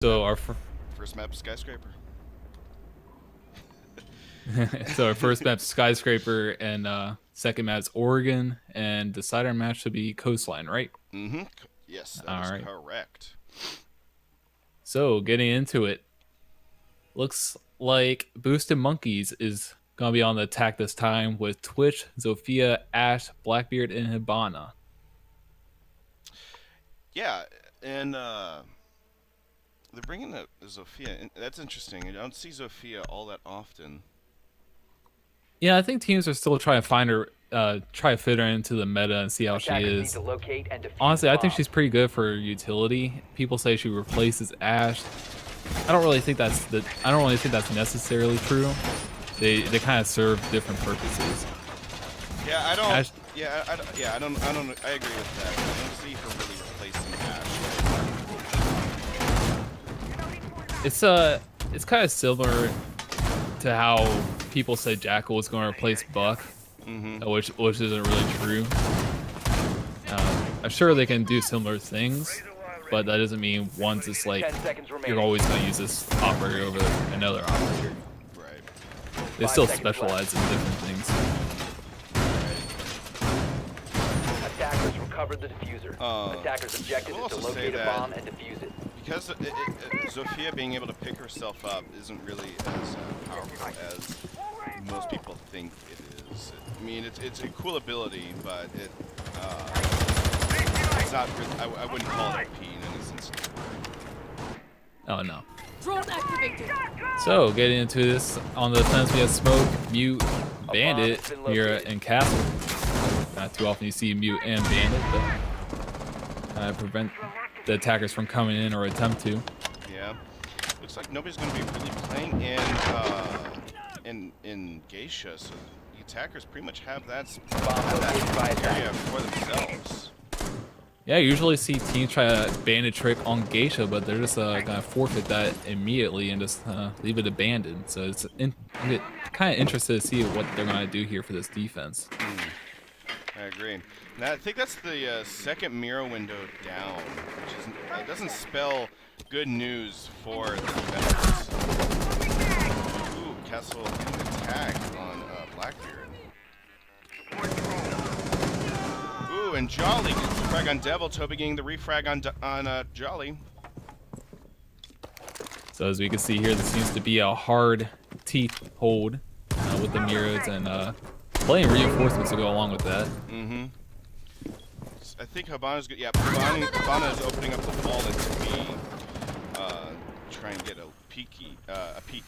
So our First map, skyscraper. so our first map's skyscraper, and second map's Oregon, and decider match should be coastline, right? Mm-hmm. Yes, that All is right. correct. So getting into it, looks like Boosted Monkeys is gonna be on the attack this time with Twitch, Zofia, Ash, Blackbeard, and Hibana. Yeah, and they're bringing the Zofia. And that's interesting. I don't see Zofia all that often. Yeah, I think teams are still trying to find her, try to fit her into the meta and see how she Attackers need is. to locate and defuse Honestly, the I think bomb. she's pretty good for utility. People say she replaces Ash. I don't really think that's necessarily true. They kind of serve different purposes. Yeah, I don't. Ash, Yeah, I don't. I agree with that. I don't see her really replacing Ash. it's kind of similar to how people say Jackal was going to replace Buck, which isn't really true. I'm sure they can do similar things, but that doesn't mean one's just like 10 seconds remaining. you're always going to use this operator over another operator. Right. They 5 still seconds specialize in different things. Attackers recovered the diffuser. Attackers' objective I'll is to also say locate a that bomb and defuse it. Because Zofia being able to pick herself up isn't really as powerful as most people think it is. I mean, it's a cool ability, but it's not. I wouldn't call it OP in any sense. Oh no. Drone activated. So getting into this on the defense, we have Smoke, Mute, Bandit, has been Mira, located. and Castle. Not too often you see Mute and Bandit, but prevent the attackers from coming in or attempt to. Yeah. Looks like nobody's going to be really playing in Geisha, so the attackers pretty much have that located by area attackers. for themselves. Yeah, I usually see teams try a Bandit trick on Geisha, but they're just gonna forfeit that immediately and just leave it abandoned. So it's kind of interested to see what they're gonna do here for this defense. I agree. Now, I think that's the second mirror window down, which doesn't spell good news for the defenders. Ooh, Castle getting attacked on Blackbeard. Ooh, and Jolly gets the frag on Devil. Toby getting the refrag on Jolly. So as we can see here, this seems to be a hard teeth hold with the Miras and playing reinforcements to go along with that. Mm-hmm. I think Hibana's good. Yeah, Hibana is opening up the wall and to be try and get a peek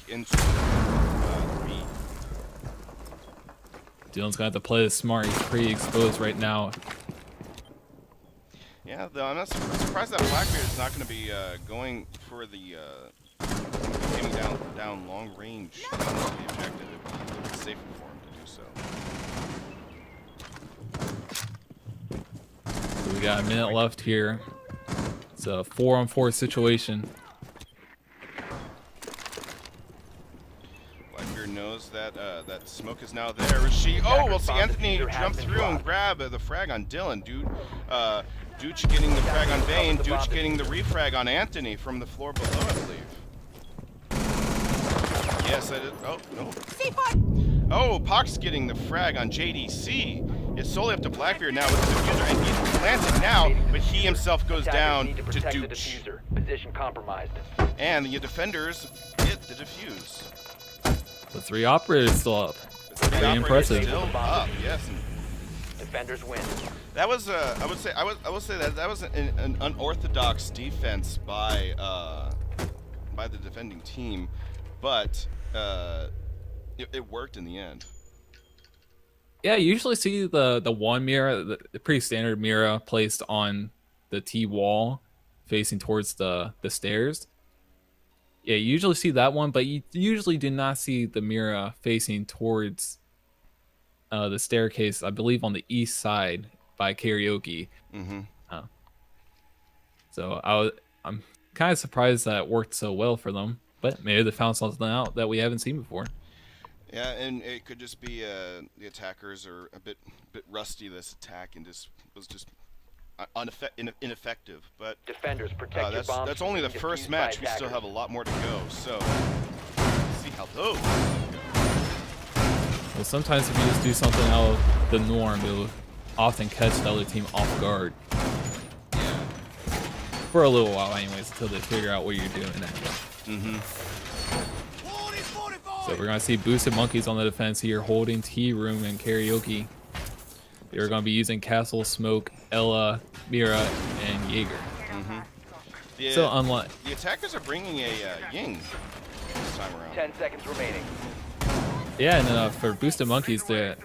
into B. Dylan's gonna have to play this smart. He's pretty exposed right now. Yeah, though I'm not surprised that Blackbeard is not going to be going for the aiming down long range on the objective. It's safer for him to do so. So we got a minute left here. It's a 4-on-4 situation. Blackbeard knows that that Smoke is now there. Is she? Oh, we'll see Anthony jump through and grab the frag on Dylan, dude. Dooch getting the frag on Vayne. Dooch getting the refrag on Anthony from the floor below, I believe. Yes, I did. Oh, no. Oh, Pox getting the frag on JDC. It's solely up to Blackbeard now with the diffuser, and he's planted now, but he himself goes Attackers down need to protect the Dooch. diffuser. Position compromised. And the defenders get the defuse. The 3 operators still up. The Pretty operators impressive. Still up, yes. And Defenders win. that was, I would say that was an unorthodox defense by the defending team, but it worked in the end. Yeah, you usually see the one Mira, the pretty standard Mira placed on the T wall facing towards the stairs. Yeah, you usually see that one, but you usually do not see the Mira facing towards the staircase, I believe on the east side by Karaoke. Mm-hmm. So I'm kind of surprised that it worked so well for them, but maybe they found something out that we haven't seen before. Yeah, and it could just be the attackers are a bit rusty this attack and was just ineffective. But Defenders, protect your bombs. that's only the from first being defused by match. We still attackers. have a lot more to go. So let's see how those. Well, sometimes if you just do something out of the norm, it'll often catch the other team off guard. Yeah. For a little while anyways, until they figure out what you're doing. So we're gonna see Boosted Monkeys on the defense here, holding Tea Room and Karaoke. They're gonna be using Castle, Smoke, Ella, Mira, and Jaeger. So unlike The attackers are bringing a Ying this time around. 10 seconds remaining. yeah, and for Boosted Monkeys, the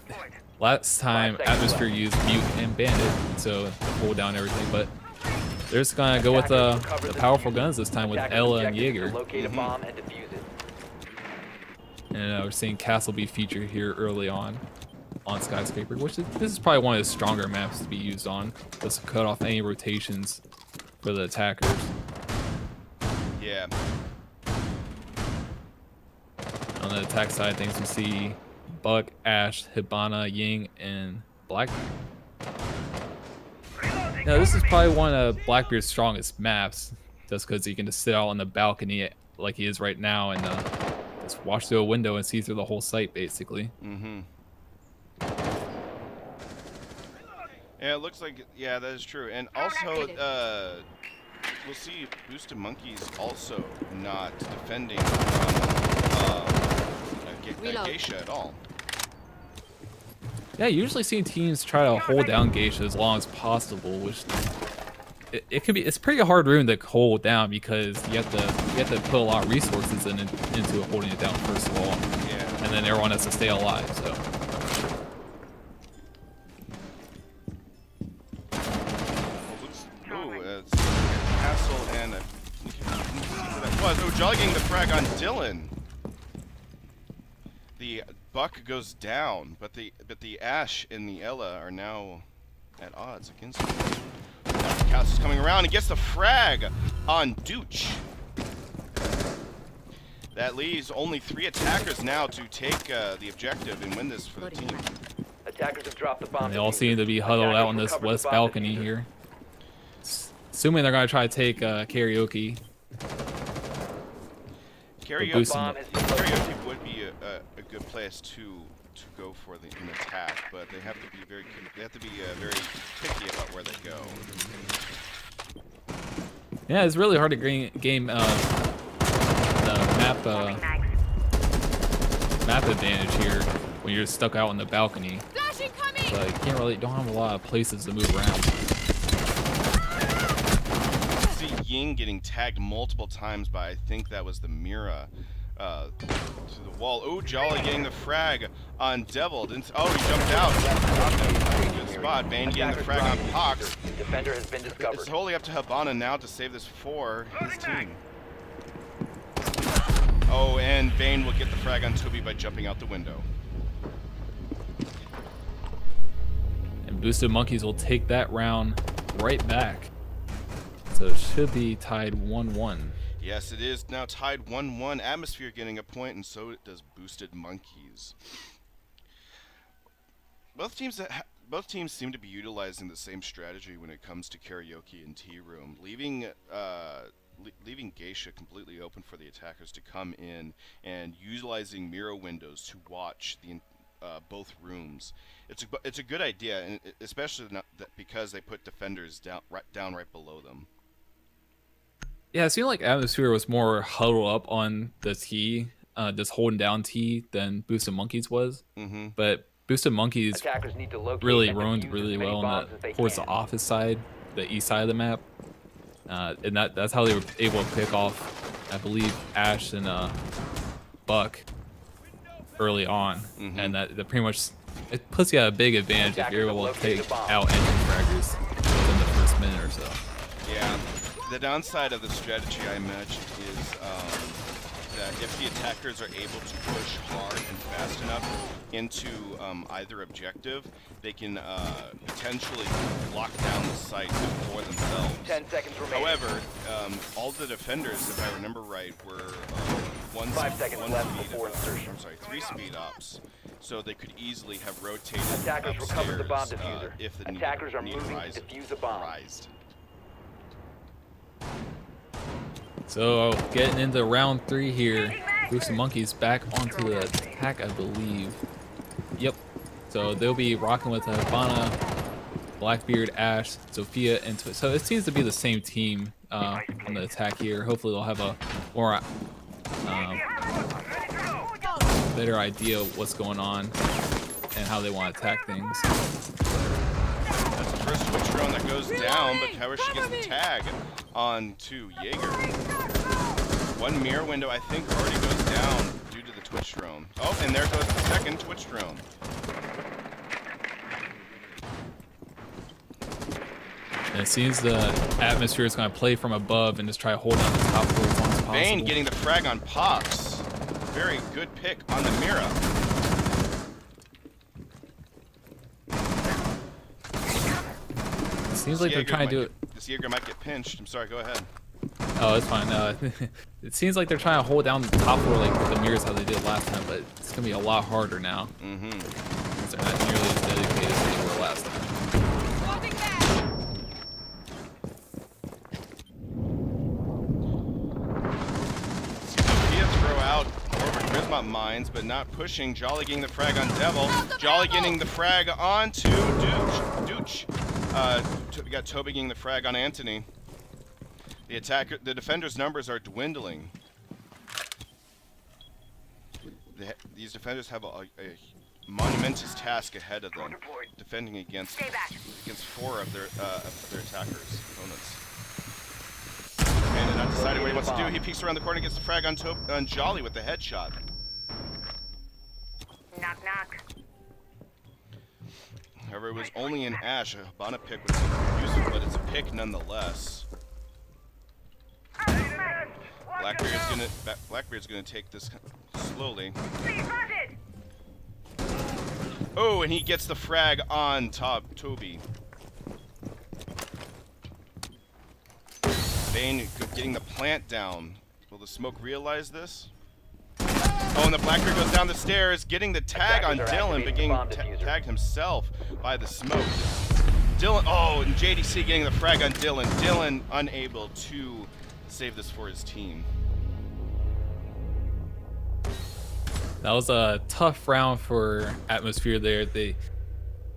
last time Atmosphere used Mute and Bandit, so hold down everything, but they're just gonna go with the powerful guns this time with Attackers' Ella and objective is Jaeger. to locate a bomb and defuse it. And we're seeing Castle be featured here early on Skyscraper, which this is probably one of the stronger maps to be used on, just to cut off any rotations for the attackers. Yeah. On the attack side of things, we see Buck, Ash, Hibana, Ying, and Black. Now this is probably one of Blackbeard's strongest maps, just because he can just sit out on the balcony like he is right now and just watch through a window and see through the whole site, basically. Yeah, it looks like, yeah, that is true. And also, we'll see Boosted Monkeys also not defending from Geisha at all. Yeah, usually seeing teams try to hold down Geisha as long as possible, which it's a pretty hard room to hold down because you have to put a lot of resources into holding it down first of all. Yeah. And then everyone has to stay alive, so. It's Castle and that was jogging the frag on Dylan. The Buck goes down, but the Ash and the Ella are now at odds against him. Castle's coming around and gets the frag on Dooch. That leaves only 3 attackers now to take the objective and win this for the team. Attackers have dropped the bomb. They all seem to be huddled out on this west balcony here. Assuming they're gonna try to take Karaoke. Karaoke would be a good place to go for an attack, but they have to be very very picky about where they go. Yeah, it's really hard to game the map advantage here when you're stuck out on the balcony. So you don't have a lot of places to move around. See Ying getting tagged multiple times by, I think that was the Mira, to the wall. Oh, Jolly getting the frag on Deviled. Oh, he jumped out. Good spot. Bane getting the frag on Pox. Defender has been discovered. It's wholly up to Hibana now to save this for his team. Oh, and Bane will get the frag on Toby by jumping out the window. And Boosted Monkeys will take that round right back. So it should be tied 1-1. Yes, it is now tied 1-1. Atmosphere getting a point, and so does Boosted Monkeys. Both teams seem to be utilizing the same strategy when it comes to Karaoke and Tea Room, leaving Geisha completely open for the attackers to come in and utilizing mirror windows to watch the both rooms. It's a good idea, and especially because they put defenders down right below them. Yeah, it seemed like Atmosphere was more huddled up on the T, just holding down T than Boosted Monkeys was. But Boosted Monkeys really roamed really well on towards the office side, the east side of the map. And that's how they were able to pick off, I believe, Ash and Buck early on. And that pretty much, it puts you at a big advantage if you're able to take out engine fraggers within the first minute or so. Yeah. The downside of the strategy, I imagine, is that if the attackers are able to push hard and fast enough into either objective, they can potentially lock down the site for themselves. 10 seconds remaining. However, all the defenders, if I remember right, were one 5 seconds one left speed, before insertion. I'm sorry, 3 speed ops, so they could easily have rotated Attackers recovered the bomb upstairs, diffuser. if the Attackers are need moving to arise- defuse a bomb. arised. So getting into round 3 here. Boosted Monkeys back onto the attack, I believe. Yep. So they'll be rocking with Hibana, Blackbeard, Ash, Sophia, and so it seems to be the same team on the attack here. Hopefully they'll have a more better idea of what's going on and how they want to attack things. That's the first Twitch drone that goes down, but however she gets the tag onto Jaeger. One mirror window, I think, already goes down due to the Twitch drone. Oh, and there goes the second Twitch drone. And it seems the atmosphere is going to play from above and just try to hold down the top floor as long as possible. Bane getting the frag on Pops. Very good pick on the Mira. It seems like they're trying to do it. This Jaeger might get pinched. I'm sorry, go ahead. Oh, it's fine. It seems like they're trying to hold down the top floor like with the mirrors how they did last time, but it's going to be a lot harder now. Mm-hmm. Because they're not nearly as dedicated as they were last time. Sophia throw out more of her Grismont mines, but not pushing. Jolly getting the frag on Devil. Jolly getting the frag onto Dooch. We got Toby getting the frag on Anthony. The defenders' numbers are dwindling. These defenders have a monumentous task ahead of them, defending against 4 of their attackers' opponents. And not deciding what he wants to do. He peeks around the corner, gets the frag on Jolly with the headshot. Knock, knock. However, it was only an Ash. A Hibana pick was useful, but it's a pick nonetheless. Blackbeard's gonna take this slowly. Oh, and he gets the frag on Toby. Bane getting the plant down. Will the smoke realize this? Oh, and the Blackbeard goes down the stairs, getting the tag on Dylan, but getting tagged himself by the smoke. Dylan, oh, and JDC getting the frag on Dylan. Dylan unable to save this for his team. That was a tough round for Atmosphere there.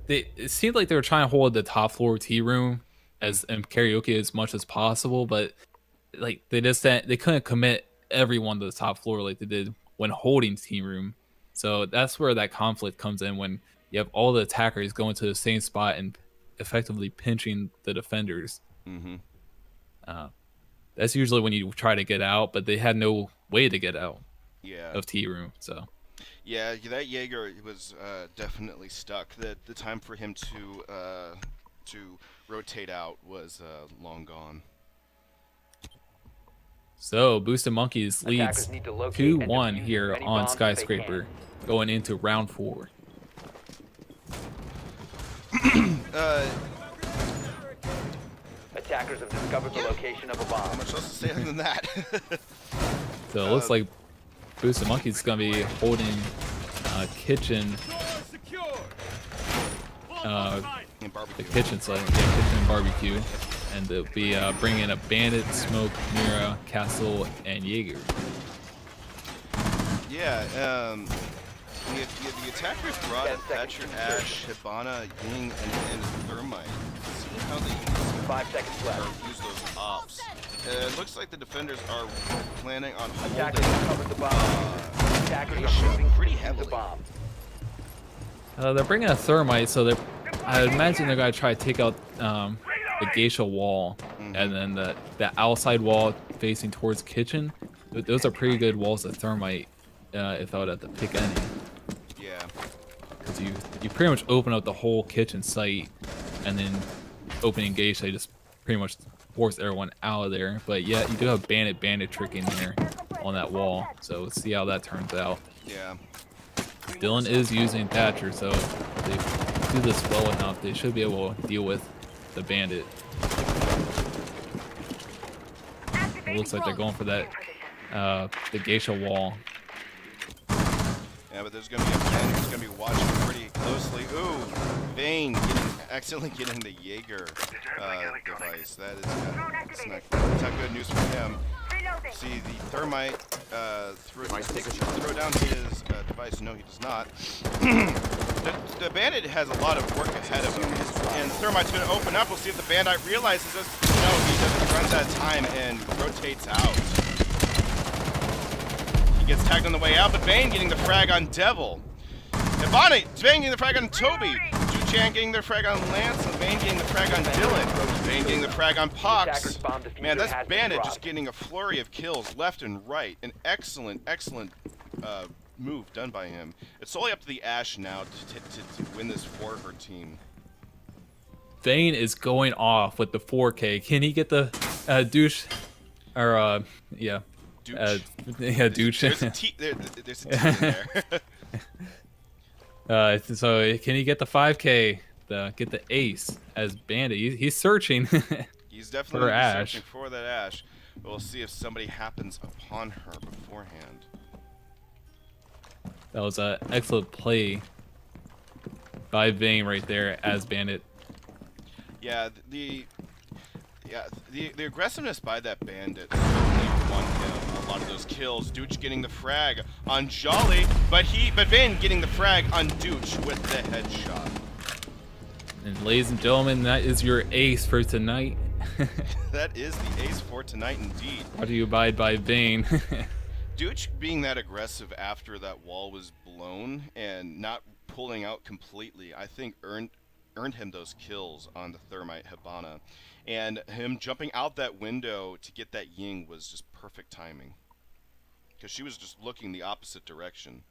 It seemed like they were trying to hold the top floor tea room and karaoke as much as possible, but like they couldn't commit everyone to the top floor like they did when holding tea room. So that's where that conflict comes in, when you have all the attackers going to the same spot and effectively pinching the defenders. Mm-hmm. That's usually when you try to get out, but they had no way to get out of tea room. So yeah, that Jaeger was definitely stuck. The time for him to rotate out was long gone. So Boosted Monkeys leads 2-1 here on Skyscraper, going into round 4. Attackers have discovered the location of a bomb. How much else to say other than that? So it looks like Boosted Monkeys is going to be holding kitchen. The kitchen side, kitchen and barbecue. And they'll be bringing a Bandit, Smoke, Mira, Castle, and Jaeger. Yeah, the attackers brought Thatcher, Ash, Hibana, Ying, and Thermite. See how they 5 seconds left. use those ops. It looks like the defenders are planning on Attackers holding have covered the bomb. Attackers are moving pretty to heavily. the bomb. They're bringing a Thermite, so I imagine they're going to try to take out the Geisha wall, and then the outside wall facing towards kitchen. Those are pretty good walls of Thermite, if I would have to pick any. Yeah. Because you pretty much open up the whole kitchen site, and then opening Geisha just pretty much force everyone out of there. But yeah, you do have Bandit trick in there on that wall, so let's see how that turns out. Yeah. Dylan is using Thatcher, so if they do this well enough, they should be able to deal with the Bandit. It looks like they're going for that the geisha wall. Yeah, but there's going to be a fan who's going to be watching pretty closely. Ooh, Vayne accidentally getting the Jaeger device. That is that's not good news for him. See, the thermite throw down his device. No, he does not. the bandit has a lot of work ahead of him, and thermite's going to open up. We'll see if the bandit realizes this. No, he doesn't. Runs out of time and rotates out. Gets tagged on the way out, but Vayne getting the frag on Devil. Hibana, Vayne getting the frag on Toby. Ju-Chan getting the frag on Lance, and Vayne getting the frag on Dylan. Vayne getting the frag on Pox. Man, that's Bandit just getting a flurry of kills left and right. An excellent, excellent move done by him. It's solely up to the Ash now to win this for her team. Vayne is going off with the 4K. Can he get the douche? Or, yeah. Yeah, douche. There's a T in there. So can he get the 5K? Get the ace as Bandit? He's searching. He's definitely for searching for that Ash. But we'll see if somebody happens upon her beforehand. That was an excellent play by Vayne right there as Bandit. Yeah, the aggressiveness by that Bandit certainly won him a lot of those kills. Dooch getting the frag on Jolly, but Vayne getting the frag on Dooch with the headshot. And ladies and gentlemen, that is your ace for tonight. That is the ace for tonight indeed. How do you abide by Vayne? Dooch being that aggressive after that wall was blown and not pulling out completely, I think earned him those kills on the Thermite Hibana. And him jumping out that window to get that Ying was just perfect timing. Because she was just looking the opposite direction.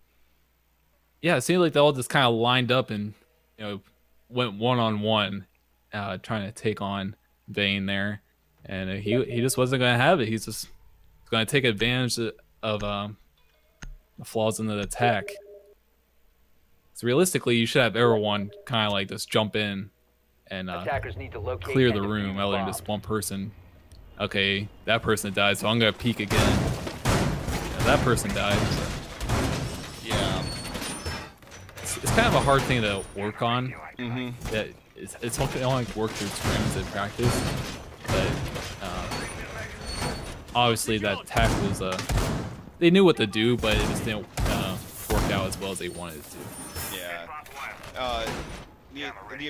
Yeah, it seemed like they all just kind of lined up and, went one-on-one, trying to take on Vayne there. And he just wasn't going to have it. He's just going to take advantage of the flaws in the attack. So realistically, you should have everyone kind of like just jump in and Need to locate clear and the defuse room other than bombs. just one person. Okay, that person died, so I'm gonna peek again. Yeah, that person died. Yeah. It's kind of a hard thing to work on. Mm-hmm. That it's only work through scrims and practice. But obviously that attack was they knew what to do, but it just didn't work out as well as they wanted it to. Yeah. I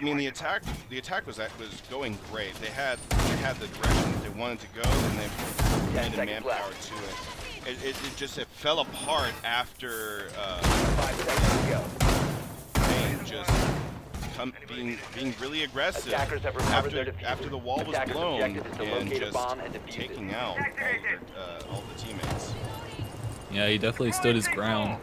mean, the attack was going great. They had the direction that they wanted to go, and they needed manpower to it. It fell apart after 5 seconds to go. Vayne just being really aggressive Attackers have recovered their defuse. after the wall was Attackers' blown objective is to and locate a just bomb and defuse it. taking out all the teammates. Yeah, he definitely stood his ground.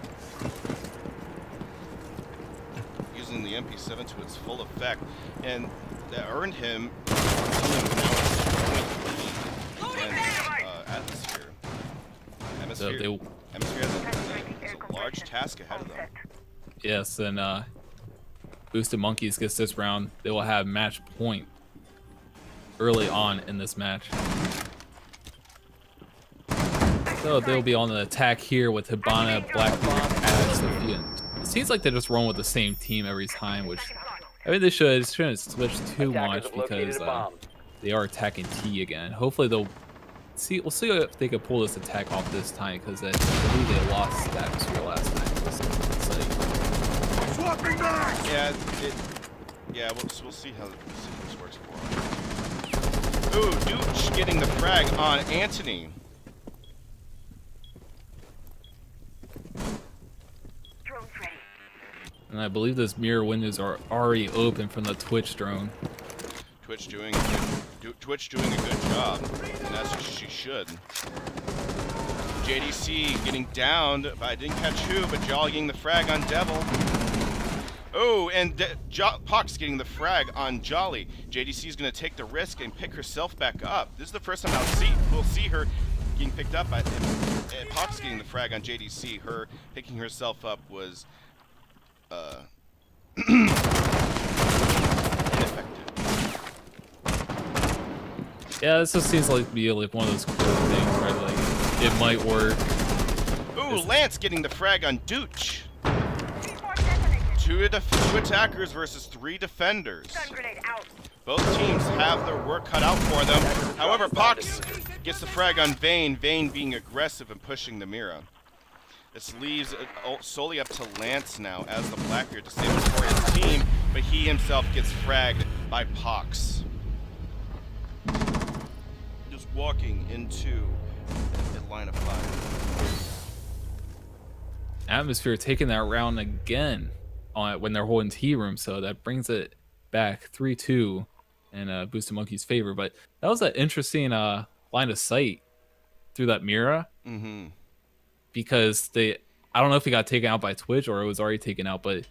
Using the MP7 to its full effect, and that earned him Atmosphere. Atmosphere has a large task ahead of them. Yes, and Boosted Monkeys gets this round. They will have match point early on in this match. So they'll be on the attack here with Hibana, Blackbeard, Ash, Sophia. It seems like they just run with the same team every time, which I mean they shouldn't switch too much because they are attacking T again. Hopefully they'll see. We'll see if they can pull this attack off this time because I believe they lost the Atmosphere last time. Swapping back! Yeah, we'll see how this works for them. Ooh, Dooch getting the frag on Anthony. And I believe those mirror windows are already open from the Twitch drone. Twitch doing a good job, and as she should. JDC getting downed, but I didn't catch who, but Jolly getting the frag on Devil. Oh, and Pox getting the frag on Jolly. JDC is going to take the risk and pick herself back up. This is the first time we'll see her getting picked up by him. And Pox getting the frag on JDC. Her picking herself up was ineffective. Yeah, this just seems like one of those cool things where like it might work. Ooh, Lance getting the frag on Dooch. Two attackers versus 3 defenders. Both teams have their work cut out for them. However, Pox gets the frag on Vayne, Vayne being aggressive and pushing the Mira. This leaves it solely up to Lance now as the Blackbeard to save it for his team, but he himself gets fragged by Pox. Just walking into a line of fire. Atmosphere taking that round again on when they're holding T room, so that brings it back 3-2 in Boosted Monkey's favor. But that was an interesting line of sight through that Mira. Mm-hmm. Because I don't know if it got taken out by Twitch or it was already taken out, but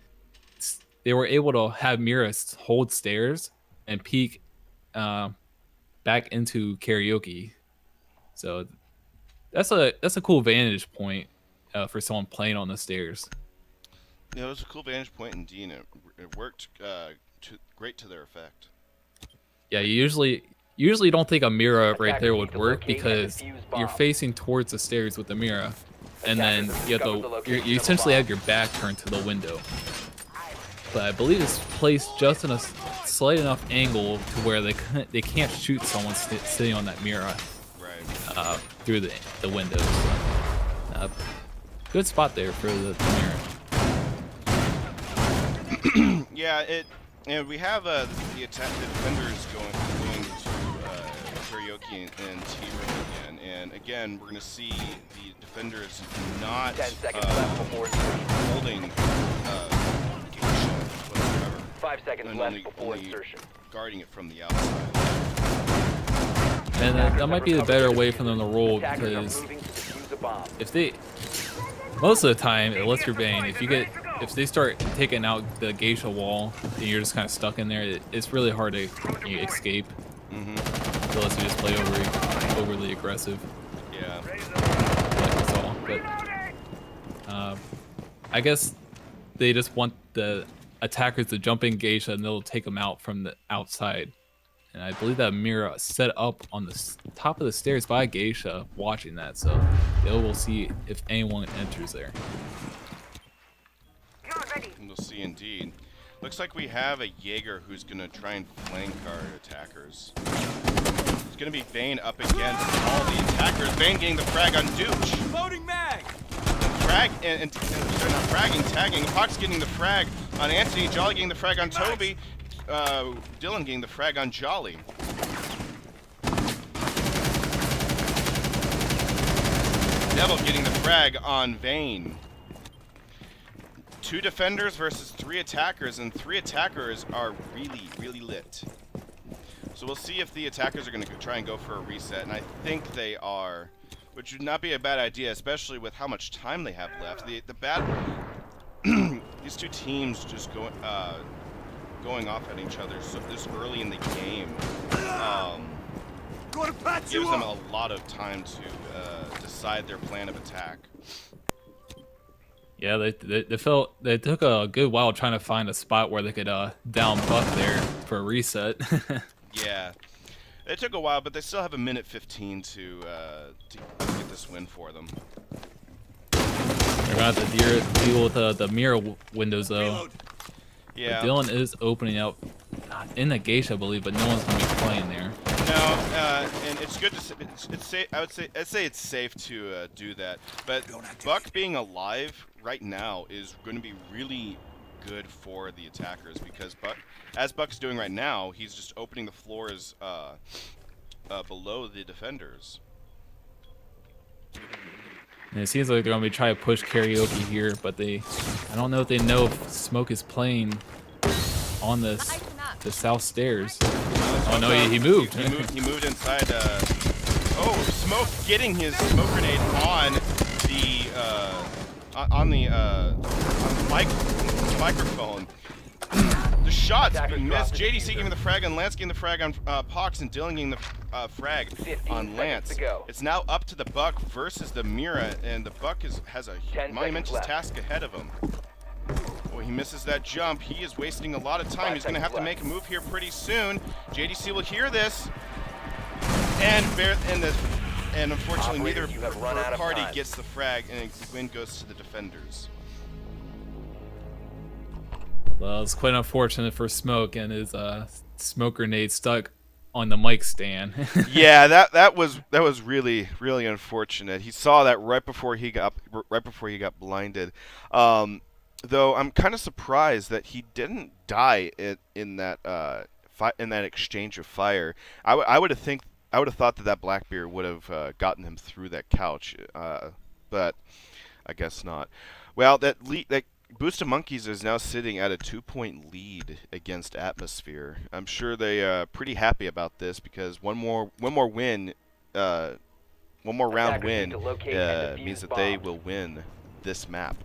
they were able to have Mira hold stairs and peek back into karaoke. So that's a cool vantage point for someone playing on the stairs. Yeah, it was a cool vantage point indeed. It worked great to their effect. Yeah, you usually don't think a Mira right there would work because you're facing towards the stairs with the Mira, and then you essentially have your back turned to the window. But I believe it's placed just in a slight enough angle to where they can't shoot someone sitting on that Mira through the windows. Good spot there for the Mira. Yeah, and we have the defenders going to karaoke and T-room again, and again we're going to see the defenders not 10 seconds left before holding whatsoever. 5 seconds left before insertion. Guarding it from the outside. And that might be the better way for them to roll, because most of the time, unless you're Vayne, if they start taking out the geisha wall and you're just kind of stuck in there, it's really hard to escape. Mm-hmm. Unless you just play overly aggressive. Yeah. Like we saw. But I guess they just want the attackers to jump in geisha and they'll take them out from the outside. And I believe that Mira set up on the top of the stairs by geisha watching that, so they will see if anyone enters there. We'll see indeed. Looks like we have a Jaeger who's going to try and flank our attackers. It's going to be Vayne up against all the attackers. Vayne getting the frag on Dooch. Loading mag! Frag, and they're not fragging, tagging. Pox getting the frag on Anthony. Jolly getting the frag on Toby. Dylan getting the frag on Jolly. Devil getting the frag on Vayne. 2 defenders versus 3 attackers, and 3 attackers are really, really lit. So we'll see if the attackers are going to try and go for a reset, and I think they are, which would not be a bad idea, especially with how much time they have left. These 2 teams just going off at each other so this early in the game gives them a lot of time to decide their plan of attack. Yeah, they took a good while trying to find a spot where they could down Buck there for a reset. Yeah, it took a while, but they still have a minute 15 to get this win for them. They're gonna have to deal with the mirror windows though. Yeah. But Dylan is opening up in the geisha, I believe, but no one's gonna be playing there. No, and it's good to. It's safe. I'd say it's safe to do that. But Buck being alive right now is going to be really good for the attackers because as Buck's doing right now, he's just opening the floors below the defenders. And it seems like they're gonna be trying to push karaoke here, but I don't know if they know if Smoke is playing on the south stairs. Oh no, he moved. He moved inside. Oh, Smoke getting his smoke grenade on the microphone. The shots missed. JDC giving the frag on Lance, getting the frag on Pox, and Dylan getting the frag on Lance. It's now up to the Buck versus the Mira, and the Buck has a monumental task ahead of him. Oh, he misses that jump. He is wasting a lot of time. He's going to have to make a move here pretty soon. JDC will hear this, and the And unfortunately, Operators, neither you have run out of party time. gets the frag, and the win goes to the defenders. Well, it's quite unfortunate for Smoke and his smoke grenade stuck on the mic stand. Yeah, that was really unfortunate. He saw that right before he got blinded. Though I'm kind of surprised that he didn't die in that exchange of fire. I would have thought that Blackbeard would have gotten him through that couch, but I guess not. Well, that Boost of Monkeys is now sitting at a 2-point lead against Atmosphere. I'm sure they pretty happy about this because one more win, one more round Attackers win need to locate and defuse means that they bombs. will win this map.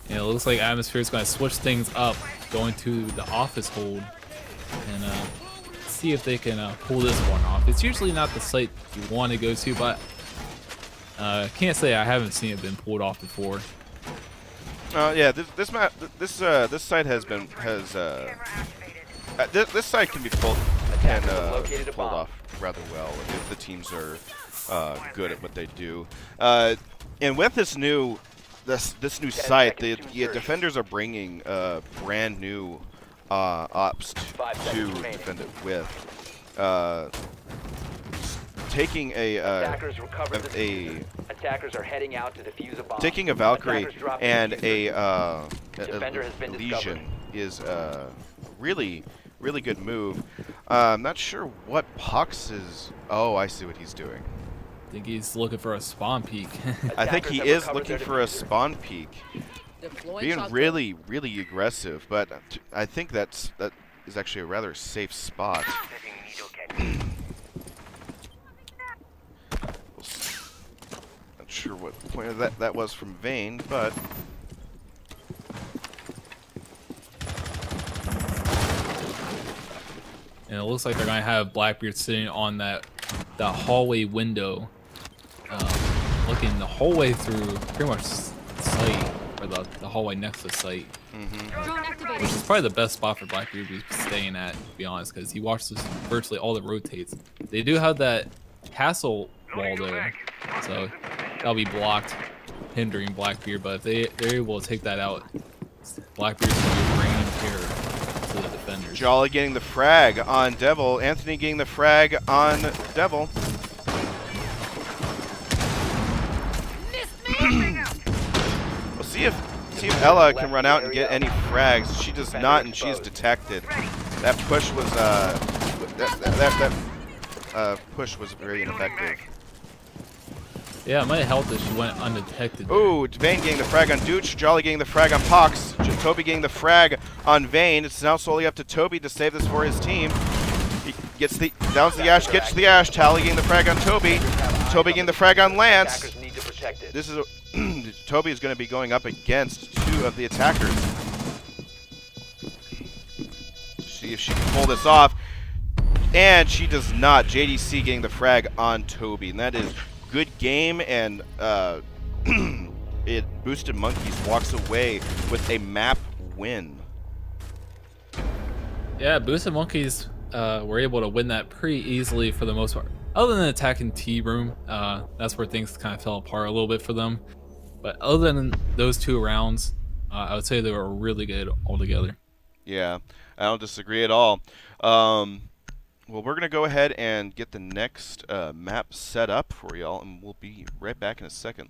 Yeah, it looks like Atmosphere's going to switch things up, going to the office hold, and see if they can pull this one off. It's usually not the site you want to go to, but can't say I haven't seen it been pulled off before. Yeah, this site this site can be pulled off rather well if the teams are good at what they do. And with this new site, the defenders are bringing brand new ops to defend it with. Taking Attackers recovered the Attackers are heading out to defuse a bomb. taking a Valkyrie Attackers dropped the and diffuser. a Defender has been Legion is a really good move. I'm not sure what Pox is. Oh, I see what he's doing. I think he's looking for a spawn peek. I think he have is recovered looking their for a diffuser. spawn peek, being really aggressive. But I think that is actually a rather safe spot. Not sure what point that was from Vayne, but And it looks like they're gonna have Blackbeard sitting on the hallway window, looking the whole way through pretty much the site, or the hallway next to the site. Which is probably the best spot for Blackbeard to be staying at, to be honest, because he watches virtually all the rotates. They do have that castle wall there, so that'll be blocked, hindering Blackbeard. But if they're able to take that out, Blackbeard's gonna be bringing terror to the defenders. Jolly getting the frag on Devil. Anthony getting the frag on Devil. We'll see if Ella can run out and get any frags. She does not, and she's detected. That push was push was very ineffective. Yeah, it might have helped if she went undetected. Ooh, Vayne getting the frag on Dooch. Jolly getting the frag on Pox. Toby getting the frag on Vayne. It's now solely up to Toby to save this for his team. He gets downs the Ash, gets the Ash. Tally getting the frag on Toby. Toby getting the frag on Lance. Attackers need to protect it. This is Toby is going to be going up against two of the attackers. See if she can pull this off. And she does not. JDC getting the frag on Toby. And that is good game, and Boosted Monkeys walks away with a map win. Yeah, Boosted Monkeys were able to win that pretty easily for the most part. Other than attacking T-Room, that's where things kind of fell apart a little bit for them. But other than those two rounds, I would say they were really good altogether. Yeah, I don't disagree at all. Well, we're going to go ahead and get the next map set up for y'all, and we'll be right back in a second.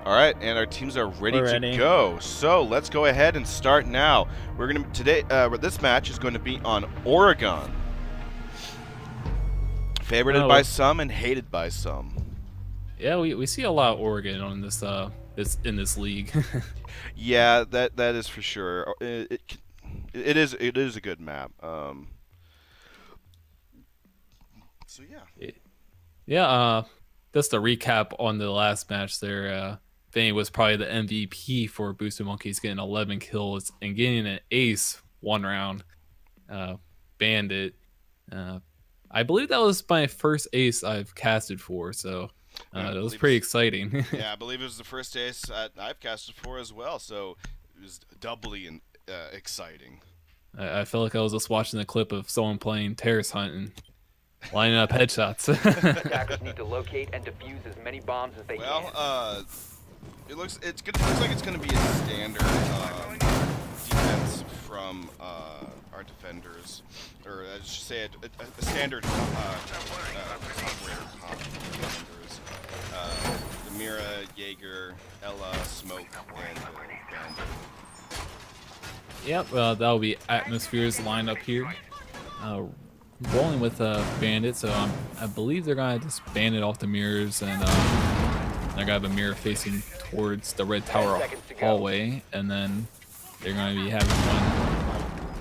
All right, and our teams are ready We're to ready. go. So let's go ahead and start now. We're gonna today. This match is going to be on Oregon. Favorited by some and hated by some. Yeah, we see a lot of Oregon on this in this league. Yeah, that is for sure. It is a good map. So yeah. Yeah, just to recap on the last match there, Vayne was probably the MVP for Boosted Monkeys, getting 11 kills and getting an ace one round. Bandit. I believe that was my first ace I've casted for, so it was pretty exciting. Yeah, I believe it was the first ace I've casted for as well, so it was doubly exciting. I felt like I was just watching the clip of someone playing Terrace Hunt and lining up headshots. Attackers need to locate and defuse as many bombs as they can. Well, it looks like it's gonna be a standard defense from our defenders, or I should say a standard operator comp defenders. The Mira, Jaeger, Ella, Smoke, and Bandit. Yep, that'll be Atmosphere's lineup here. Rolling with Bandit, so I believe they're gonna just Bandit off the mirrors, and they're gonna have a mirror facing towards the Red Tower hallway, and then they're gonna be having one,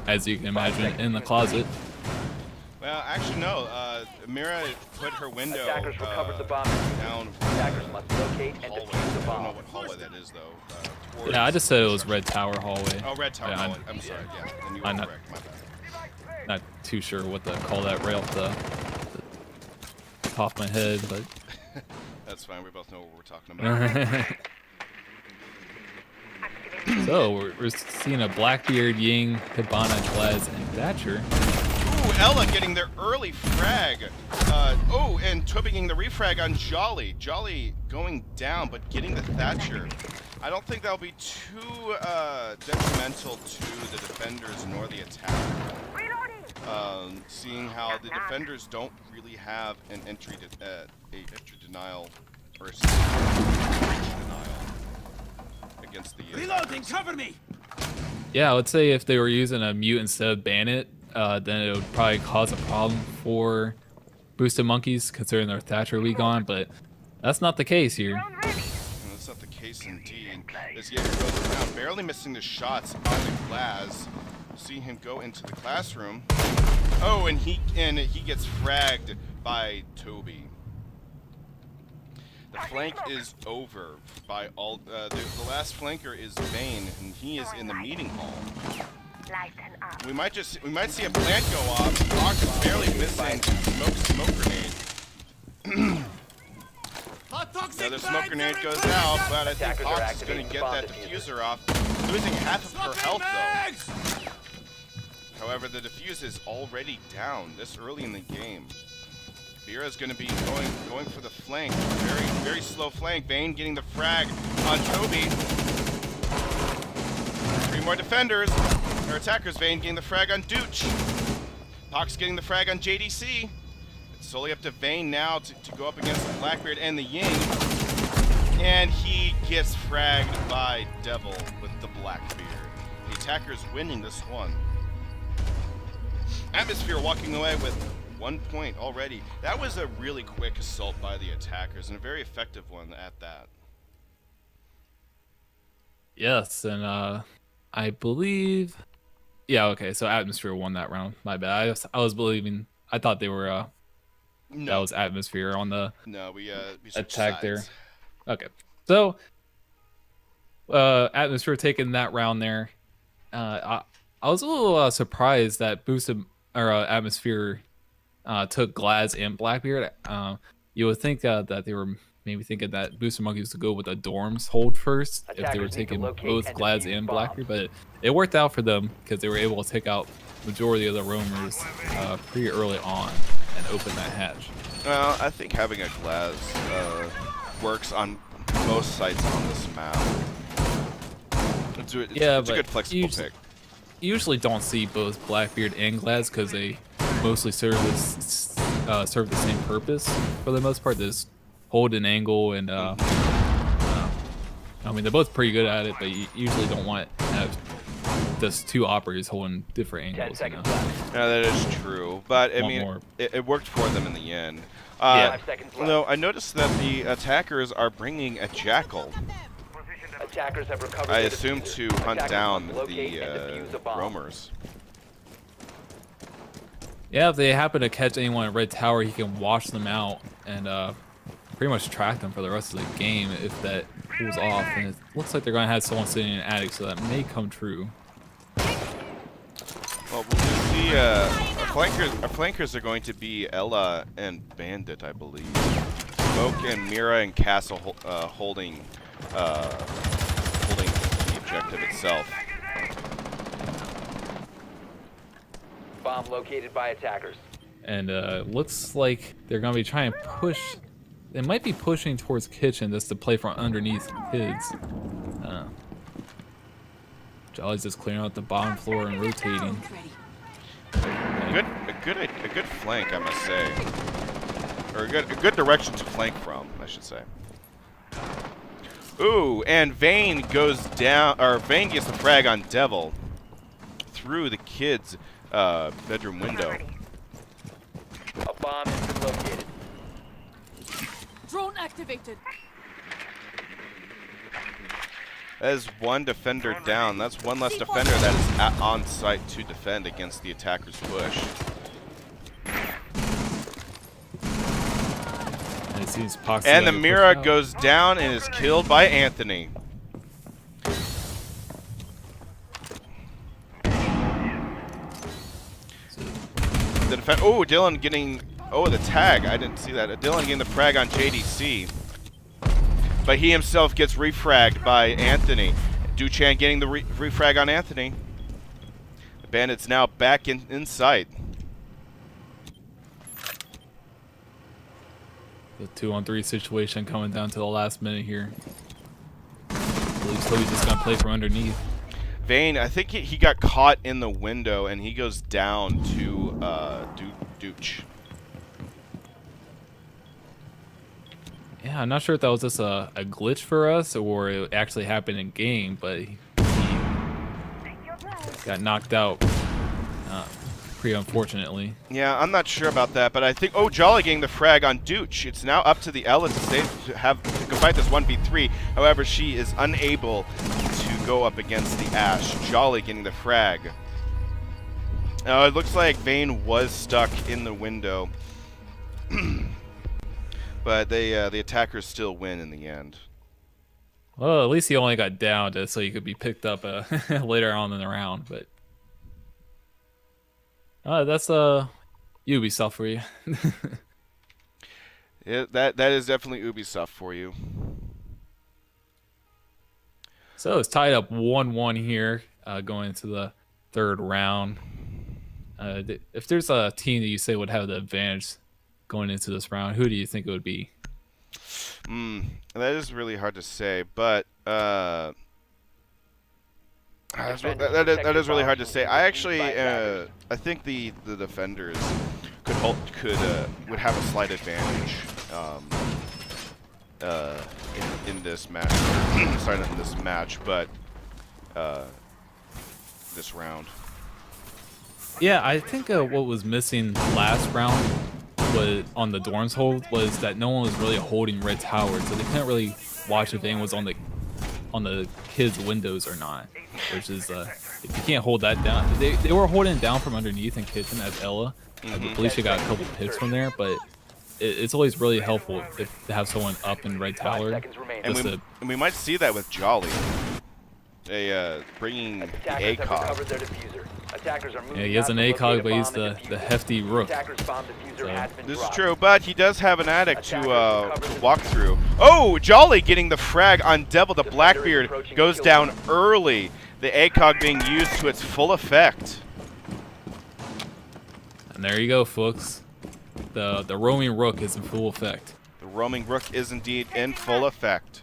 as you can imagine, in the closet. Well, actually no. Mira put her window Attackers recovered the bomb. down. Attackers must locate and Hallway. defuse the I don't know bomb. what hallway that is though. Towards Yeah, I just said it was Red Tower hallway. Oh, Red Tower Yeah, hallway. I'm sorry. Yeah, then you were I'm not- correct. My bad. Not too sure what to call that right off the top of my head, but That's fine. We both know what we're talking about. so we're seeing a Blackbeard, Ying, Hibana, Glaz, and Thatcher. Ooh, Ella getting their early frag. And Toby getting the refrag on Jolly. Jolly going down, but getting the Thatcher. I don't think that'll be too detrimental to the defenders nor the attack. Seeing how the defenders don't really have an entry denial or a denial against the Reloading, cover me! Yeah, I would say if they were using a mute instead of Bandit, then it would probably cause a problem for Boosted Monkeys, considering their Thatcher weak on, but that's not the case here. No, that's not the case indeed. As Jaeger goes around, barely missing the shots on the Glaz. See him go into the classroom. Oh, and he gets fragged by Toby. The flank is over by all. The last flanker is Vayne, and he is in the meeting hall. We might see a plant go off. Fox is barely missing. Smoke grenade. Another smoke grenade goes out, but I think Fox is going to get that diffuser off, losing half of her health though. However, the diffuse is already down this early in the game. Vera is going to be going for the flank, very slow flank. Vayne getting the frag on Toby. 3 more defenders. Or attackers. Vayne getting the frag on Dooch. Pox getting the frag on JDC. It's solely up to Vayne now to go up against the Blackbeard and the Ying. And he gets fragged by Devil with the Blackbeard. The attackers winning this one. Atmosphere walking away with 1 point already. That was a really quick assault by the attackers, and a very effective one at that. Yes, and I believe, yeah, okay, so Atmosphere won that round. My bad. I thought they were that was Atmosphere on the we attack sides. there. Okay, so Atmosphere taking that round there. I was a little surprised that Atmosphere took Glaz and Blackbeard. You would think that they were maybe thinking that Boosted Monkeys would go with the dorms hold first if they were Attackers need to taking locate both and Glaz defuse and bombs. Blackbeard, but it worked out for them because they were able to take out majority of the roamers pretty early on and open that hatch. Well, I think having a Glaz works on most sites on this map. It's a good flexible pick. You usually don't see both Blackbeard and Glaz because they mostly serve the same purpose for the most part. Just hold an angle and I mean, they're both pretty good at it, but you usually don't want to have just two operators holding different 10 angles. You know? seconds left. No, that is true, but I Want mean, more. it worked for them in the end. Yeah. 5 seconds left. No, I noticed that the attackers are bringing a jackal. Attackers have recovered I the assume diffuser. to hunt Attackers down must locate the and defuse a bomb. roamers. Yeah, if they happen to catch anyone at Red Tower, he can wash them out and pretty much track them for the rest of the game if that pulls off. And it looks like they're going to have someone sitting in an attic, so that may come true. Well, we'll see. Our flankers are going to be Ella and Bandit, I believe. Smoke and Mira and Castle holding the objective itself. Bomb located by attackers. And looks like they're going to be trying to push. They might be pushing towards kitchen just to play from underneath kids. Jolly's just clearing out the bottom floor and rotating. A good flank, I must say, or a good direction to flank from, I should say. Ooh, and Vayne goes down, or Vayne gets the frag on Devil through the kid's bedroom window. A bomb has been located. Drone activated. That is one defender down. That's one less defender that is on site to defend against the attacker's push. And it seems Poxy And the got Mira pushed out. goes down and is killed by Anthony. The oh, Dylan getting the tag. I didn't see that. Dylan getting the frag on JDC. But he himself gets refragged by Anthony. Duchan getting the refrag on Anthony. The Bandit's now back in sight. The 2-on-3 situation coming down to the last minute here. I believe Toby's just gonna play from underneath. Vayne, I think he got caught in the window and he goes down to Dooch. Yeah, I'm not sure if that was just a glitch for us or it actually happened in game, but he got knocked out pretty unfortunately. Yeah, I'm not sure about that, but I think Jolly getting the frag on Dooch. It's now up to the Ella to go fight this 1v3. However, she is unable to go up against the Ash. Jolly getting the frag. It looks like Vayne was stuck in the window. But the attackers still win in the end. Well, at least he only got down just so he could be picked up later on in the round. But that's Ubisoft for you. Yeah, that is definitely Ubisoft for you. So it's tied up 1-1 here, going into the third round. If there's a team that you say would have the advantage going into this round, who do you think it would be? That is really hard to say, but that is really hard to say. I actually I think the defenders would have a slight advantage in this match. Sorry, not in this match, but this round. Yeah, I think what was missing last round was on the Dorm's hold was that no one was really holding Red Tower, so they couldn't really watch if anyone was on the kids' windows or not. Which is if you can't hold that down, they were holding it down from underneath in kitchen as Ella. I believe she got a couple picks from there, but it's always really helpful to have someone up in Red Tower. And we might see that with Jolly. Bringing the ACOG. Yeah, he has an ACOG, but he's the hefty rook. This is true, but he does have an attic to walk through. Oh, Jolly getting the frag on Devil. The Blackbeard goes down early. The ACOG being used to its full effect. And there you go, folks. The roaming rook is in full effect. The roaming rook is indeed in full effect.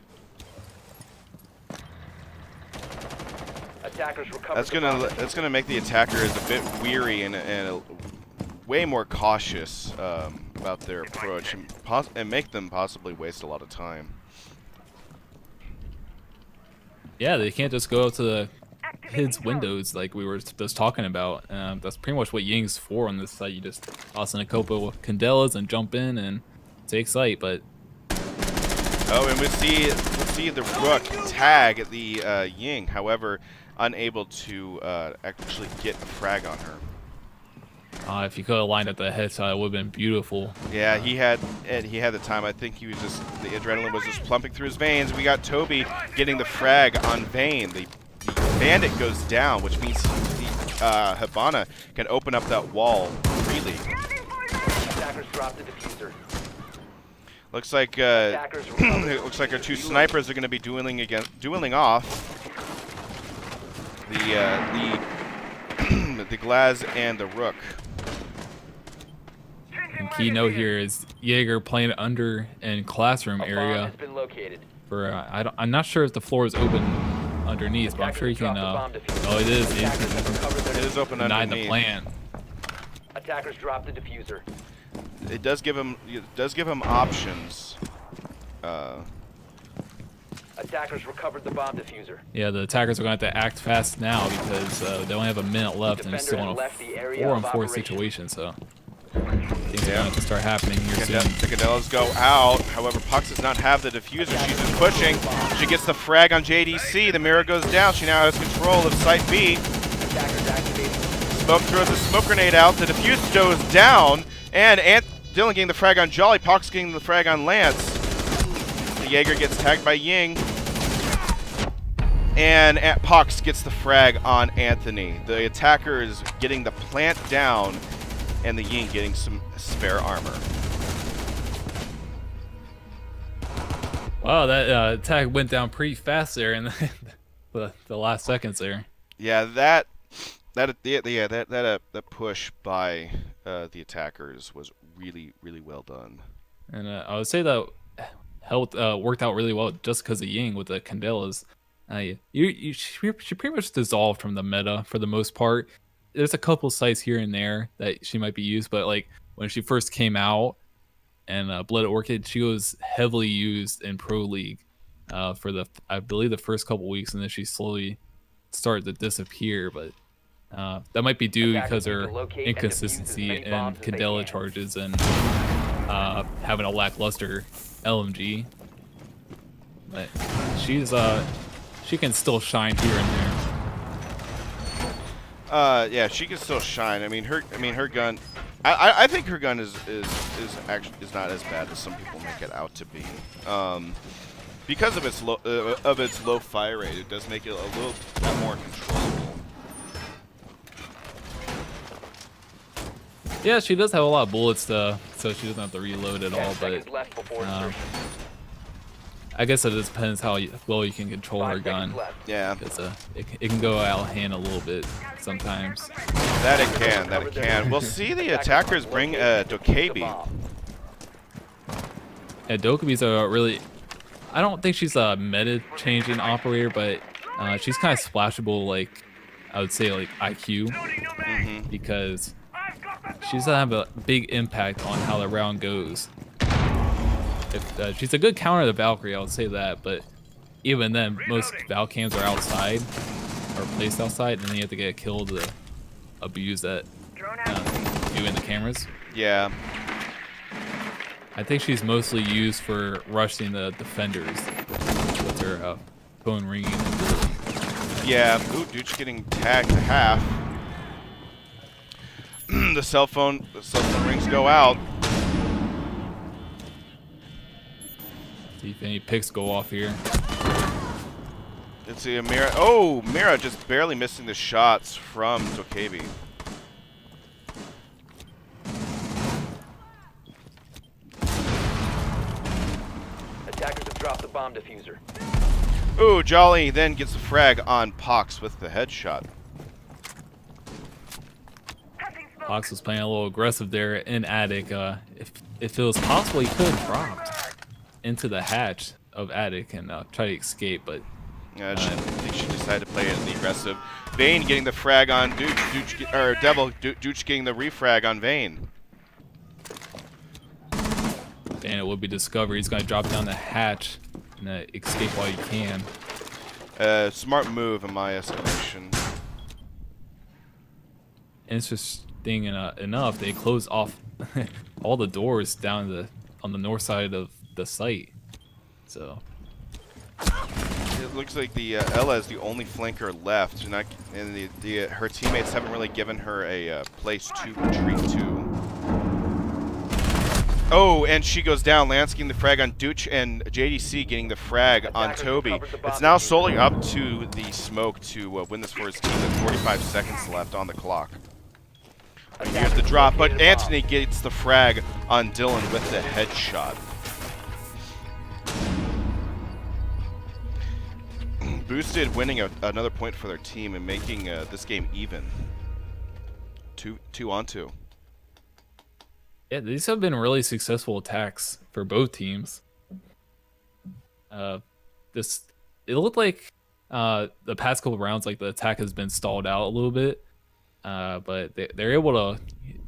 That's gonna make the attackers a bit weary and way more cautious about their approach, and make them possibly waste a lot of time. Yeah, they can't just go up to the his windows like we were just talking about. That's pretty much what Ying's for on this site. You just toss in a couple of Candelas and jump in and take sight. But oh, and we'll see the Rook tag the Ying. However, unable to actually get a frag on her. if you could have lined up the headshot, it would have been beautiful. Yeah, he had the time. I think he was just the adrenaline was just pumping through his veins. We got Toby getting the frag on Vayne. The bandit goes down, which means the Hibana can open up that wall freely. Attackers dropped the diffuser. Looks like it looks like our two snipers are going to be dueling off. The Glaz and the Rook. And key note here is Jaeger playing under in classroom A bomb area. has been located. For I'm not sure if the floor is open underneath, but I'm sure you can. Oh, it is. Attackers have recovered their It is open Denied underneath. the plan. Attackers dropped the diffuser. It does give him options. Attackers recovered the bomb diffuser. Yeah, the attackers are going to have to act fast now because they only have a minute left and it's still in a Defender has left the area 4-on-4 of operation. situation. So things are going to start happening here soon. The Candelas go out. However, Pucks does not have the diffuser. She's just pushing. She gets the frag on JDC. The mirror goes down. She now has control of Site B. Attackers activated. Smoke throws a smoke grenade out. The diffuser goes down. And Dylan getting the frag on Jolly. Pucks getting the frag on Lance. The Jaeger gets tagged by Ying. And Pox gets the frag on Anthony. The attacker is getting the plant down, and the Ying getting some spare armor. Wow, that attack went down pretty fast there in the last seconds there. Yeah, that push by the attackers was really well done. And I would say that worked out really well just because of Ying with the Candelas. She pretty much dissolved from the meta for the most part. There's a couple sites here and there that she might be used, but like when she first came out and Blood Orchid, she was heavily used in Pro League for I believe the first couple weeks, and then she slowly started to disappear. But that might be due because her inconsistency in Candela charges and having a lackluster LMG. But she can still shine here and there. Yeah, she can still shine. I mean her gun. I think her gun is not as bad as some people make it out to be. Because of its low fire rate, it does make it a little bit more controllable. Yeah, she does have a lot of bullets, so she doesn't have to reload at all. But I guess it just depends how well you can control her gun. Yeah, because it can go out of hand a little bit sometimes. That it can. We'll see the attackers bring Dokkaebi. Yeah, Dokkaebi's a really. I don't think she's a meta-changing operator, but she's kind of splashable, like I would say, like IQ, because she doesn't have a big impact on how the round goes. If she's a good counter to Valkyrie, I would say that, but even then, most Valcams are outside or placed outside, and then you have to get killed to abuse that view in the cameras. Yeah. I think she's mostly used for rushing the defenders with her phone ringing. Yeah, ooh, dude's getting tagged to half. The cell phone rings go out. See if any picks go off here. Let's see, Mira. Oh, Mira just barely missing the shots from Dokkaebi. Attackers have dropped the bomb diffuser. Ooh, Jolly then gets a frag on Pox with the headshot. Pox was playing a little aggressive there in Attic. If it was possible, he could have dropped into the hatch of Attic and try to escape, but I think she decided to play it in the aggressive. Vayne getting the frag on Devil getting the refrag on Vayne. And it will be discovered. He's going to drop down the hatch and escape while you can. Smart move in my estimation. Interesting enough, they closed off all the doors down on the north side of the site. So It looks like the Ella is the only flanker left, and her teammates haven't really given her a place to retreat to. Oh, and she goes down. Lance getting the frag on Dooch, and JDC getting the frag on Toby. It's now solely up to the Smoke to win this for his team with 45 seconds left on the clock. Here's the drop, but Anthony gets the frag on Dylan with the headshot. Boosted winning another point for their team and making this game even. 2 on 2. yeah, these have been really successful attacks for both teams. It looked like the past couple rounds, like the attack has been stalled out a little bit, but they're able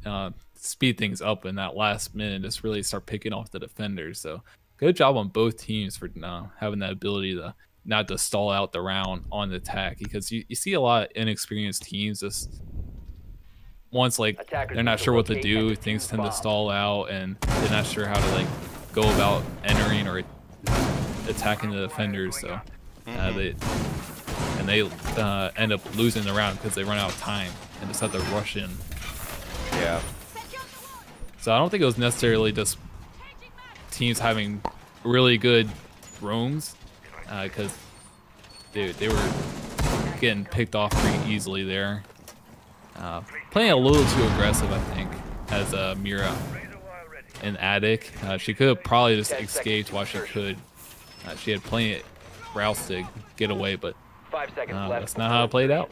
to speed things up in that last minute and just really start picking off the defenders. So good job on both teams for having that ability to not to stall out the round on the attack, because you see a lot of inexperienced teams just once like they're not sure what to do, things tend to stall out and they're not sure how to like go about entering or attacking the defenders. So they end up losing the round because they run out of time and just have to rush in. Yeah. So I don't think it was necessarily just teams having really good roams, because they were getting picked off pretty easily there. Playing a little too aggressive, I think, as Mira in Attic. She could have probably just escaped while she could. She had plenty of routes to get away, but 5 seconds left. that's not how it played out.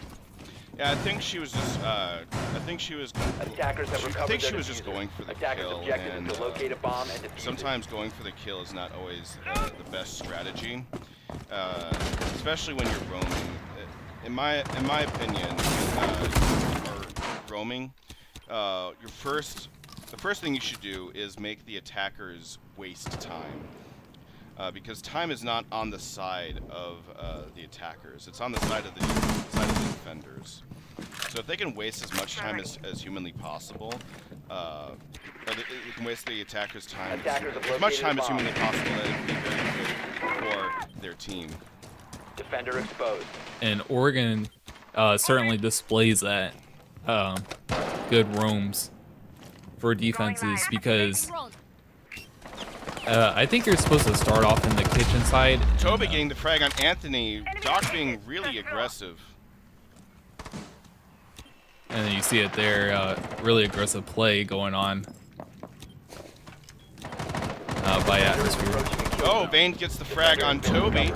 Yeah, I think she was just. I think she was just going for the kill, and locate a bomb and defuse it. sometimes going for the kill is not always the best strategy, especially when you're roaming. In my opinion, or roaming, the first thing you should do is make the attackers waste time. Because time is not on the side of the attackers. It's on the side of the defenders. So if they can waste as much time as humanly possible, or they can waste the attackers' time as much time as humanly possible, then it'd be very good for their team. Defender exposed. And Oregon certainly displays that good roams for defenses, because I think you're supposed to start off in the kitchen side. Toby getting the frag on Anthony. Doc being really aggressive. And then you see it there, really aggressive play going on by Atmosphere. Oh, Vane gets the frag on Toby.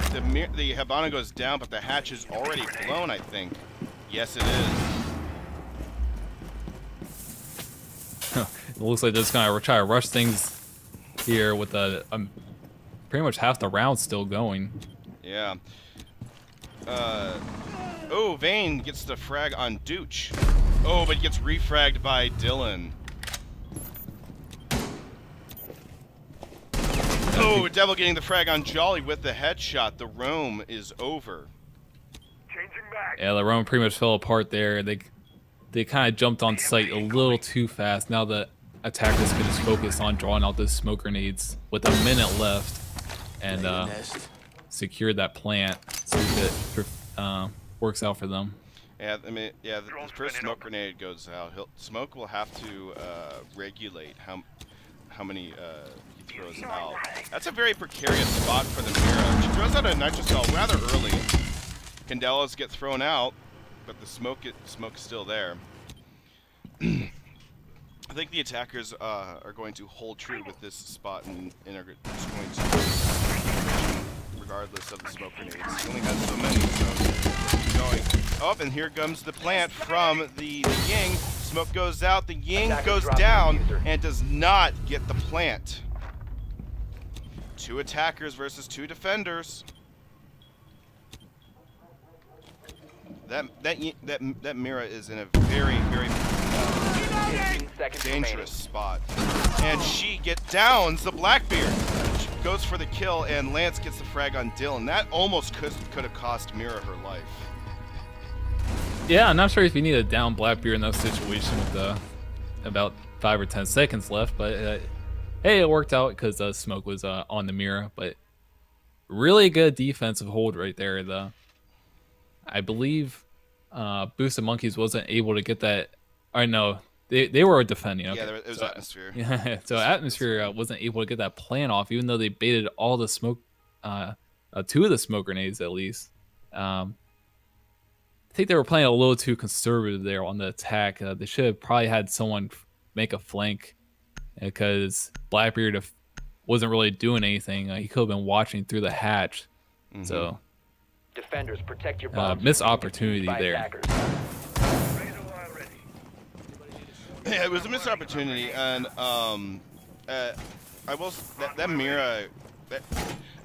The Habana goes down, but the hatch is already blown, I think. Yes, it is. It looks like they're just gonna try to rush things here with pretty much half the round still going. Yeah. Oh, Vane gets the frag on Dooch. Oh, but gets refragged by Dylan. Oh, Devil getting the frag on Jolly with the headshot. The roam is over. Yeah, the roam pretty much fell apart there. They kind of jumped on site a little too fast. Now the attackers can just focus on drawing out those smoke grenades with a minute left and secure that plant so that works out for them. Yeah, I mean, yeah, the first smoke grenade goes out. Smoke will have to regulate how many he throws out. That's a very precarious spot for the Mira. She throws out a nitrocell rather early. Candelas get thrown out, but the smoke is still there. I think the attackers are going to hold true with this spot and are just going to, regardless of the smoke grenades. He only has so many, so keep going. Oh, and here comes the plant from the Ying. Smoke goes out, the Ying goes down and does not get the plant. 2 attackers versus 2 defenders. That Mira is in a very, very dangerous spot. And she downs the Blackbeard. goes for the kill, and Lance gets the frag on Dylan. That almost could have cost Mira her life. Yeah, I'm not sure if you need a down Blackbeard in that situation with about 5 or 10 seconds left, but hey, it worked out because Smoke was on the Mira. But really good defensive hold right there. I believe Boosted Monkeys wasn't able to get that. I know they were defending. Okay. Yeah, it was Atmosphere. Yeah, so Atmosphere wasn't able to get that plan off, even though they baited all the smoke, 2 of the smoke grenades at least. I think they were playing a little too conservative there on the attack. They should have probably had someone make a flank because Blackbeard wasn't really doing anything. He could have been watching through the hatch. Mm-hmm. So Defenders, protect your bombs. missed opportunity there. Attackers. Yeah, it was a missed opportunity, and I will that Mira.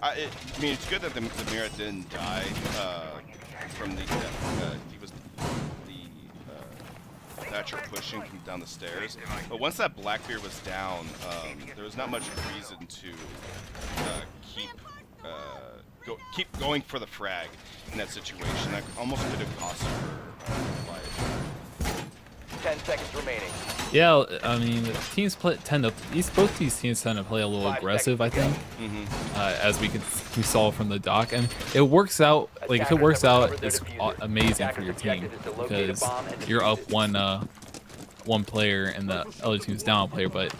I mean, it's good that the Mira didn't die from the he was the Thatcher pushing down the stairs. But once that Blackbeard was down, there was not much reason to keep going for the frag in that situation. That almost could have cost her life. 10 seconds remaining. Yeah, I mean, teams both these teams tend to play a little aggressive, I think, as we saw from the doc, and it works out. Like if it works out, it's amazing for your team because you're up one player and the other team's down a player, but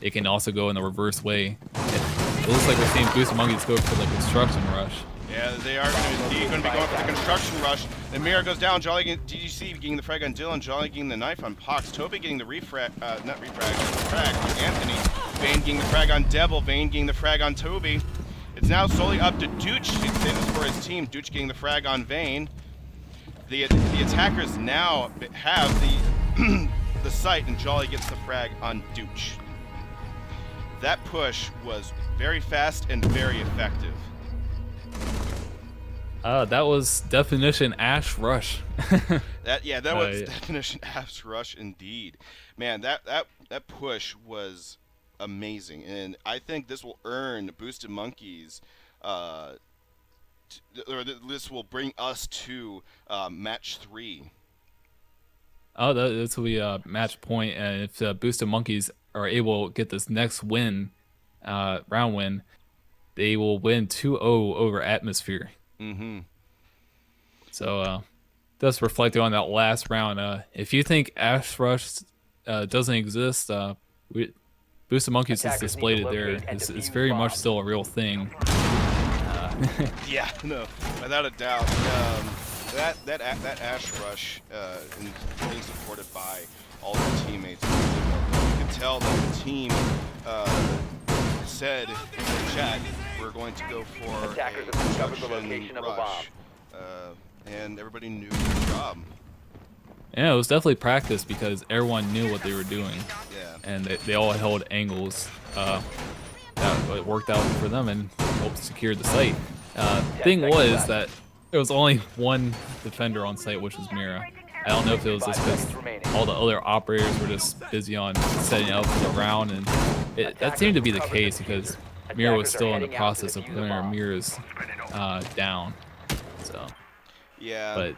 it can also go in the reverse way. It looks like we're seeing Boosted Monkeys go for the construction rush. Yeah, they are going to be going for the construction rush. The Mira goes down. Jolly DGC getting the frag on Dylan. Jolly getting the knife on Pox. Toby getting the frag on Anthony. Vayne getting the frag on Devil. Vayne getting the frag on Toby. It's now solely up to Dooch to save this for his team. Dooch getting the frag on Vayne. The attackers now have the site, and Jolly gets the frag on Dooch. That push was very fast and very effective. That was definition Ash Rush. that was definition Ash Rush indeed. Man, that push was amazing, and I think this will earn Boosted Monkeys, or this will bring us to match 3. Oh, this will be match point, and if Boosted Monkeys are able to get this next win, round win, they will win 2-0 over Atmosphere. Mm-hmm. So, just reflecting on that last round, if you think Ash Rush doesn't exist, Boosted Monkeys has displayed it there. It's very much still a real thing. Yeah, no, without a doubt. That Ash Rush being supported by all the teammates. You can tell that the team said in the chat we're going to go for Attackers a have discovered the construction location of a rush, and everybody knew their job. Yeah, it was definitely practice because everyone knew what they were doing. Yeah. And they all held angles that worked out for them and helped secure the site. Thing was that there was only one defender on site, which was Mira. I don't know if it was just because all the other operators were just busy on setting up for the round, and that seemed to be the case because Mira was still in the process of putting her mirrors down. So, yeah, but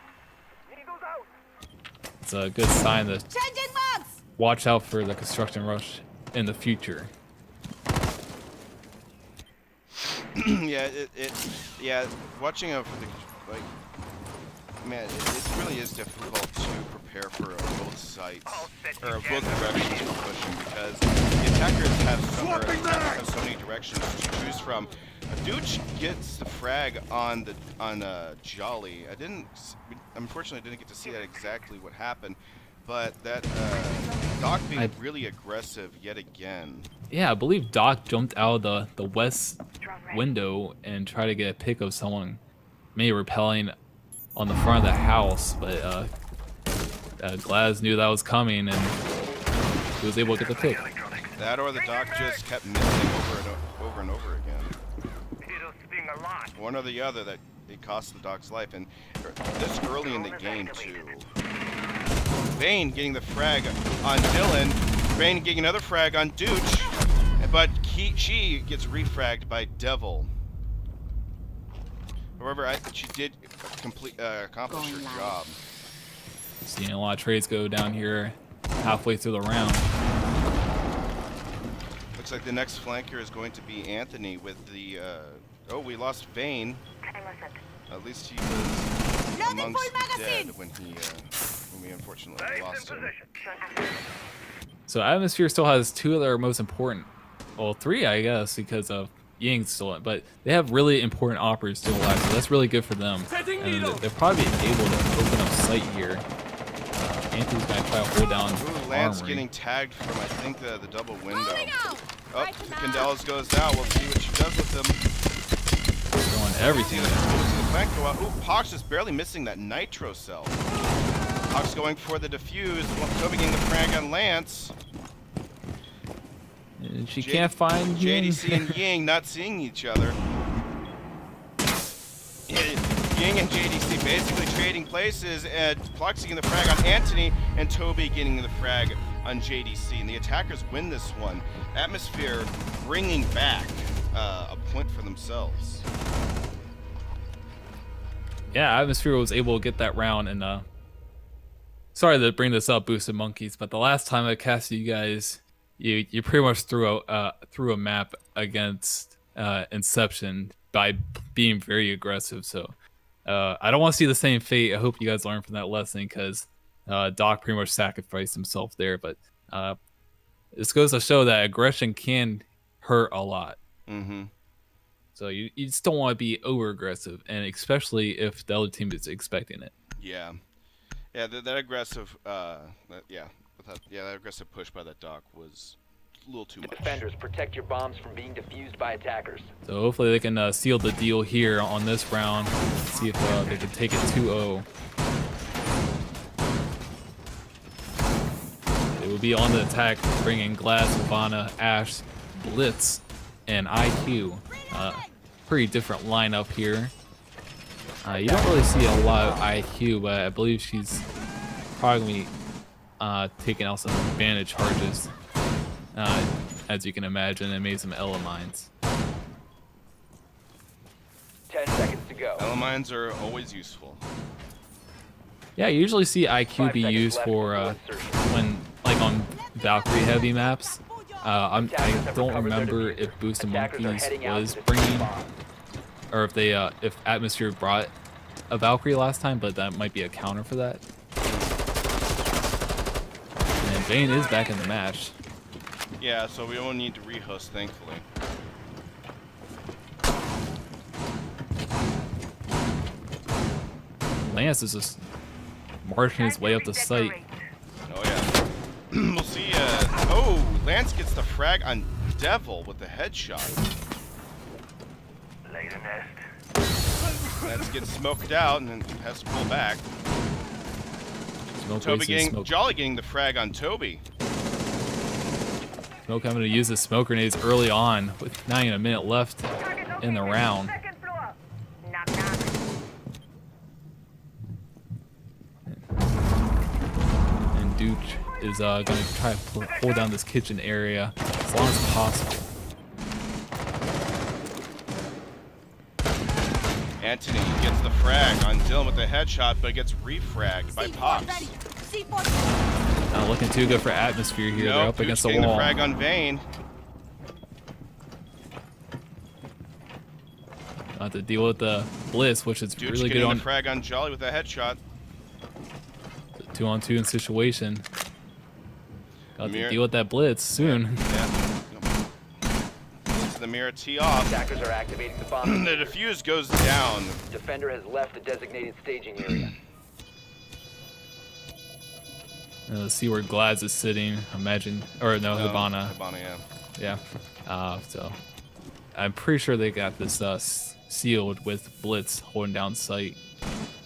it's a good sign to watch out for the construction rush in the future. Yeah, watching out for the man, it really is difficult to prepare for both sides or both directions for pushing because the attackers have so many directions to choose from. Dooch gets the frag on Jolly. Unfortunately, didn't get to see that exactly what happened, but that Doc being really aggressive yet again. Yeah, I believe Doc jumped out of the west window and tried to get a pic of someone maybe rappelling on the front of the house, but Glaz knew that was coming and he was able to get the pic. That or the Doc just kept missing over and over again. One or the other, that it cost the Doc's life, and this early in the game too. Vayne getting the frag on Dylan, Vayne getting another frag on Dooch, but she gets refragged by Devil. However, she did accomplish her job. Seeing a lot of trades go down here halfway through the round. Looks like the next flanker is going to be Anthony with the. Oh, we lost Vayne. At least he was amongst the dead when we unfortunately lost him. So Atmosphere still has two of their most important, well, three, I guess, because of Ying's still, but they have really important operators still alive, so that's really good for them. And they're probably able to open up sight here. Anthony's gonna try to hold down. Ooh, Lance Armory. getting tagged from, I think, the double window. Oh, Candelas goes down. We'll see what she does with him. Throwing everything. Ooh, Pox is barely missing that nitro cell. Pox going for the defuse. Toby getting the frag on Lance. And she can't find JDC and Ying not seeing each other. Ying and JDC basically trading places, and Pox getting the frag on Anthony, and Toby getting the frag on JDC. And the attackers win this one. Atmosphere bringing back a point for themselves. Yeah, Atmosphere was able to get that round, and sorry to bring this up, Boosted Monkeys, but the last time I casted you guys, you pretty much threw a map against Inception by being very aggressive. So I don't want to see the same fate. I hope you guys learn from that lesson, because Doc pretty much sacrificed himself there. But this goes to show that aggression can hurt a lot. Mm-hmm. So you just don't want to be over aggressive, and especially if the other team is expecting it. Yeah, that aggressive, that aggressive push by that Doc was a little too much. Defenders, protect your bombs from being defused by attackers. So hopefully they can seal the deal here on this round. See if they can take it 2-0. It will be on the attack, bringing Glass, Ivana, Ash, Blitz, and IQ. Pretty different lineup here. You don't really see a lot of IQ, but I believe she's probably taking out some advantage charges, as you can imagine, and made some Ela mines. 10 seconds to go. Ela mines are always useful. Yeah, I usually see IQ 5 be seconds used left for before insertion. when, like, on Valkyrie heavy maps. I don't remember if Boosted Attackers are Monkeys heading out was to defuse bringing, bombs. or if they if Atmosphere brought a Valkyrie last time, but that might be a counter for that. And Vayne is back in the match. Yeah, so we don't need to rehost, thankfully. Lance is just marching his way up the site. Oh yeah. We'll see. Oh, Lance gets the frag on Devil with the headshot. Lance gets smoked out and then has to pull back. Smoke Toby wasting getting smoke. Jolly getting the frag on Toby. Smoke having to use the smoke grenades early on with not even a minute left in the round. And Duke is going to try to hold down this kitchen area as long as possible. Anthony gets the frag on Dylan with the headshot, but gets refragged by Pox. Not looking too good for Atmosphere here. They're up against the getting wall. the frag on Vayne. Have to deal with the Blitz, which is Dude's really good getting on the frag on Jolly with a headshot. 2-on-2 in situation. Got Mirror- to deal with that Blitz soon. Yeah. To the mirror tee off. Attackers are activating the bomb. The defuse goes down. Defender has left the designated staging area. Let's see where Glads is sitting. Imagine, or no, Hibana. Hibana, yeah. Yeah. So I'm pretty sure they got this sealed with Blitz holding down sight.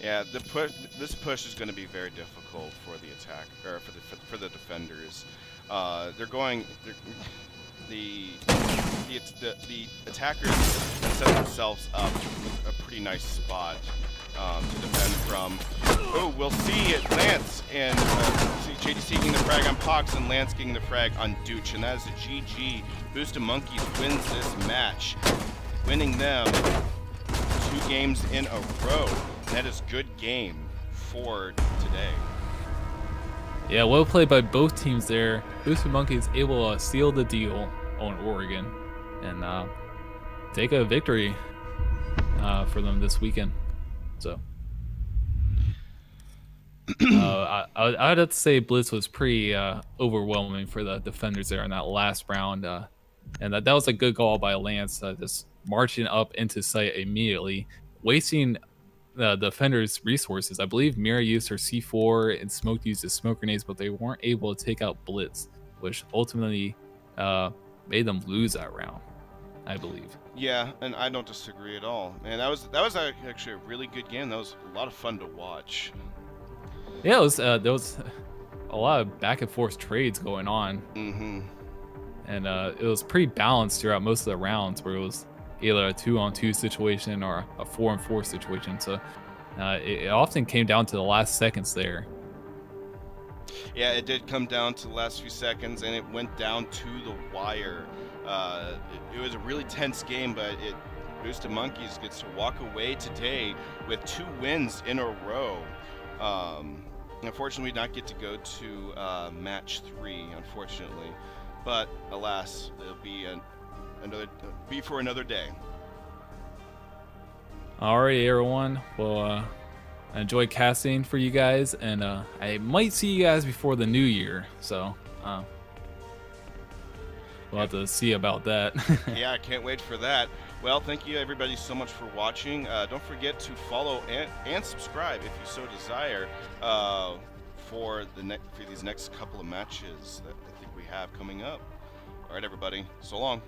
Yeah, this push is going to be very difficult for the attack, or for the defenders. The attackers set themselves up with a pretty nice spot to defend from. Oh, we'll see Lance and JDC getting the frag on Pox and Lance getting the frag on Dooch, and that is a GG. Boosted Monkeys wins this match, winning them 2 games in a row. And that is good game for today. Yeah, well played by both teams there. Boosted Monkeys able to seal the deal on Oregon and take a victory for them this weekend. So I'd have to say Blitz was pretty overwhelming for the defenders there in that last round, and that was a good goal by Lance, just marching up into site immediately, wasting the defenders' resources. I believe Mira used her C4 and Smoke used his smoke grenades, but they weren't able to take out Blitz, which ultimately made them lose that round, I believe. Yeah, and I don't disagree at all. And that was actually a really good game. That was a lot of fun to watch. Yeah, it was, there was a lot of back and forth trades going on. Mm-hmm. And it was pretty balanced throughout most of the rounds, where it was either a 2-on-2 situation or a 4-on-4 situation. So it often came down to the last seconds there. Yeah, it did come down to the last few seconds, and it went down to the wire. It was a really tense game, but Boosted Monkeys gets to walk away today with 2 wins in a row. Unfortunately, we did not get to go to match 3, unfortunately. But alas, it'll be for another day. Alright, everyone. Well, I enjoyed casting for you guys, and I might see you guys before the new year. So we'll have to see about that. Yeah, I can't wait for that. Well, thank you everybody so much for watching. Don't forget to follow and subscribe if you so desire for these next couple of matches that I think we have coming up. All right, everybody. So long.